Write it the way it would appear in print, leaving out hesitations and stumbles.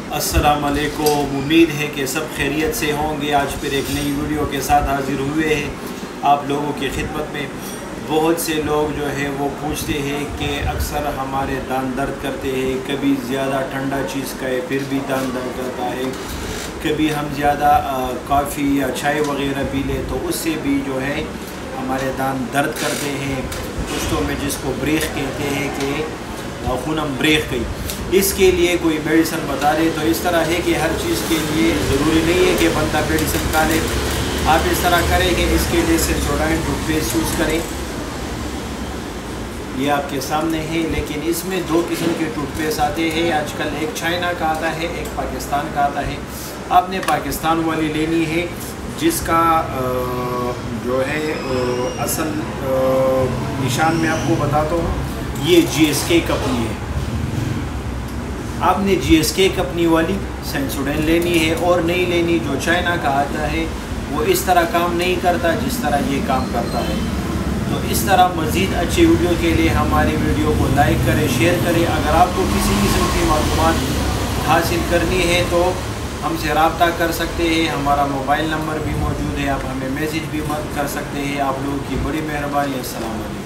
अस्सलाम वालेकुम। उम्मीद है कि सब खैरियत से होंगे। आज फिर एक नई वीडियो के साथ हाज़िर हुए हैं आप लोगों की खिदमत में। बहुत से लोग जो है वो पूछते हैं कि अक्सर हमारे दांत दर्द करते हैं, कभी ज़्यादा ठंडा चीज़ खाए फिर भी दांत दर्द करता है, कभी हम ज़्यादा कॉफ़ी या चाय वगैरह पी लें तो उससे भी जो है हमारे दांत दर्द करते हैं। पुश्तों में जिसको ब्रेक कहते हैं कि खूनम ब्रेक गई, इसके लिए कोई मेडिसिन बता दे। तो इस तरह है कि हर चीज़ के लिए ज़रूरी नहीं है कि बंदा मेडिसिन खा ले। आप इस तरह करें कि इसके लिए सेंसोडाइन टूथपेस्ट यूज़ करें। ये आपके सामने है, लेकिन इसमें दो किस्म के टूथपेस्ट आते हैं आजकल। एक चाइना का आता है, एक पाकिस्तान का आता है। आपने पाकिस्तान वाली लेनी है जिसका जो है असल निशान मैं आपको बताता हूँ। ये GSK कंपनी है। आपने GSK कंपनी वाली सेंसोडाइन लेनी है और नहीं लेनी जो चाइना का आता है वो इस तरह काम नहीं करता जिस तरह ये काम करता है। तो इस तरह मज़ीद अच्छी वीडियो के लिए हमारी वीडियो को लाइक करें, शेयर करें। अगर आपको किसी किस्म की मालूमात हासिल करनी है तो हमसे रब्ता कर सकते हैं। हमारा मोबाइल नंबर भी मौजूद है, आप हमें मैसेज भी कर सकते हैं। आप लोगों की बड़ी मेहरबानी। अस्सलाम वालेकुम।